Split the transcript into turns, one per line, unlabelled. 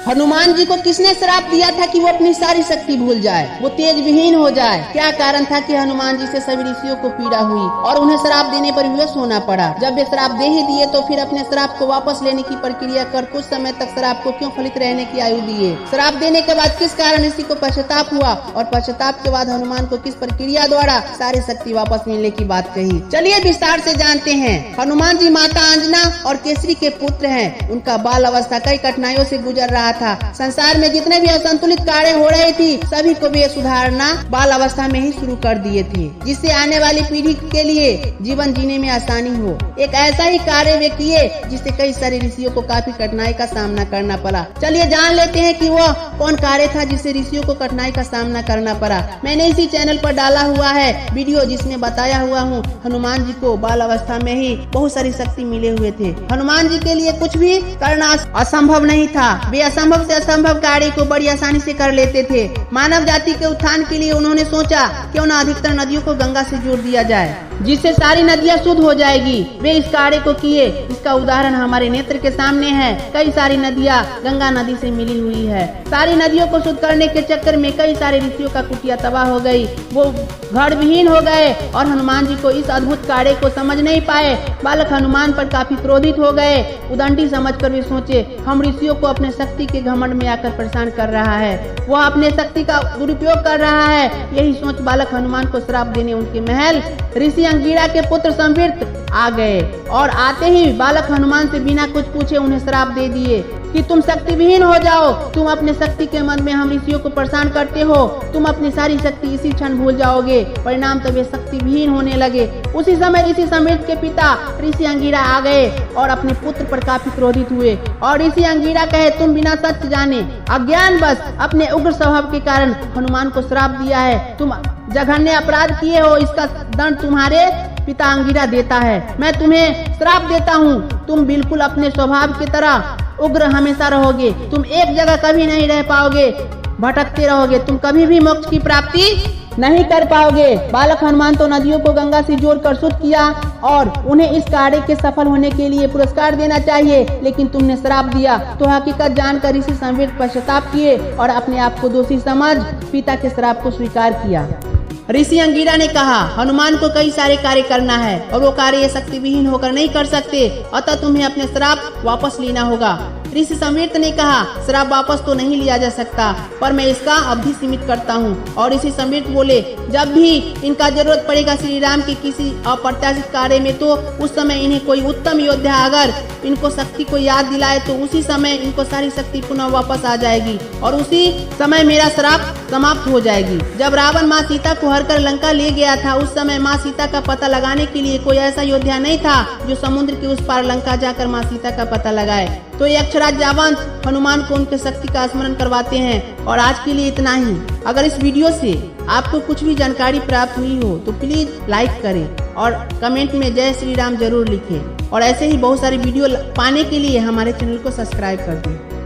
हनुमान जी को किसने श्राप दिया था कि वो अपनी सारी शक्ति भूल जाए, वो तेज विहीन हो जाए? क्या कारण था कि हनुमान जी से सभी ऋषियों को पीड़ा हुई और उन्हें श्राप देने पर विवश होना पड़ा? जब वे श्राप दे ही दिए तो फिर अपने श्राप को वापस लेने की प्रक्रिया कर कुछ समय तक श्राप को क्यों फलित रहने की आयु दिए? श्राप देने के बाद किस कारण ऋषि को पश्चाताप हुआ और पश्चाताप के बाद हनुमान को किस प्रक्रिया द्वारा सारी शक्ति वापस मिलने की बात कही? चलिए विस्तार से जानते हैं। हनुमान जी माता अंजना और केसरी के पुत्र हैं। उनका बाल अवस्था कई कठिनाइयों से गुजर रहा था। संसार में जितने भी असंतुलित कार्य हो रहे थे सभी को वे सुधारना बाल अवस्था में ही शुरू कर दिए थे, जिससे आने वाली पीढ़ी के लिए जीवन जीने में आसानी हो। एक ऐसा ही कार्य वे किए जिससे कई सारे ऋषियों को काफी कठिनाई का सामना करना पड़ा। चलिए जान लेते हैं कि वह कौन कार्य था जिससे ऋषियों को कठिनाई का सामना करना पड़ा। मैंने इसी चैनल पर डाला हुआ है वीडियो जिसमें बताया हुआ हूँ हनुमान जी को बाल अवस्था में ही बहुत सारी शक्ति मिले हुए थे। हनुमान जी के लिए कुछ भी करना असंभव नहीं था। वे असंभव से असंभव कार्य को बड़ी आसानी से कर लेते थे। मानव जाति के उत्थान के लिए उन्होंने सोचा क्यों न अधिकतर नदियों को गंगा से जोड़ दिया जाए, जिससे सारी नदियां शुद्ध हो जाएगी। वे इस कार्य को किए। इसका उदाहरण हमारे नेत्र के सामने है। कई सारी नदियां गंगा नदी से मिली हुई है। सारी नदियों को शुद्ध करने के चक्कर में कई सारे ऋषियों का कुटिया तबाह हो गई। वो घर विहीन हो गए और हनुमान जी को इस अद्भुत कार्य को समझ नहीं पाए। बालक हनुमान पर काफी क्रोधित हो गए। उदंडी समझकर वे सोचे हम ऋषियों को अपने शक्ति के घमंड में आकर परेशान कर रहा है, वह अपने शक्ति का दुरुपयोग कर रहा है। यही सोच बालक हनुमान को श्राप देने उनके महल ऋषि अंगिरा के पुत्र संवृत आ गए और आते ही बालक हनुमान से बिना कुछ पूछे उन्हें श्राप दे दिए कि तुम शक्ति विहीन हो जाओ। तुम अपने शक्ति के मद में हम ऋषियों को परेशान करते हो। तुम अपनी सारी शक्ति इसी क्षण भूल जाओगे। परिणाम तो वे शक्ति विहीन होने लगे। उसी समय ऋषि समृत के पिता ऋषि अंगिरा आ गए और अपने पुत्र पर काफी क्रोधित हुए और ऋषि अंगिरा कहे तुम बिना सत्य जाने अज्ञान बस अपने उग्र स्वभाव के कारण हनुमान को श्राप दिया है। तुम जघन्य अपराध किए हो, इसका दंड तुम्हारे पिता अंगिरा देता है। मैं तुम्हें श्राप देता हूँ। तुम बिल्कुल अपने स्वभाव की तरह उग्र हमेशा रहोगे। तुम एक जगह कभी नहीं रह पाओगे, भटकते रहोगे। तुम कभी भी मोक्ष की प्राप्ति नहीं कर पाओगे। बालक हनुमान तो नदियों को गंगा से जोड़कर शुद्ध किया और उन्हें इस कार्य के सफल होने के लिए पुरस्कार देना चाहिए, लेकिन तुमने श्राप दिया। तो हकीकत जानकर ऋषि संवृत पश्चाताप किए और अपने आप को दोषी समझ पिता के श्राप को स्वीकार किया। ऋषि अंगिरा ने कहा हनुमान को कई सारे कार्य करना है और वो कार्य ये शक्ति विहीन होकर नहीं कर सकते, अतः तुम्हें अपने श्राप वापस लेना होगा। ऋषि संवृत ने कहा श्राप वापस तो नहीं लिया जा सकता, पर मैं इसका अवधि सीमित करता हूँ। और ऋषि संवृत बोले जब भी इनका जरूरत पड़ेगा श्री राम के किसी अप्रत्याशित कार्य में, तो उस समय इन्हें कोई उत्तम योद्धा अगर इनको शक्ति को याद दिलाए तो उसी समय इनको सारी शक्ति पुनः वापस आ जाएगी और उसी समय मेरा श्राप समाप्त हो जाएगी। जब रावण माँ सीता को हरकर लंका ले गया था, उस समय माँ सीता का पता लगाने के लिए कोई ऐसा योद्धा नहीं था जो समुद्र के उस पार लंका जाकर माँ सीता का पता लगाए। तो यक्षराज जावंत हनुमान को उनके शक्ति का स्मरण करवाते हैं। और आज के लिए इतना ही। अगर इस वीडियो से आपको कुछ भी जानकारी प्राप्त हुई हो तो प्लीज लाइक करें और कमेंट में जय श्री राम जरूर लिखें। और ऐसे ही बहुत सारी वीडियो पाने के लिए हमारे चैनल को सब्सक्राइब कर दें।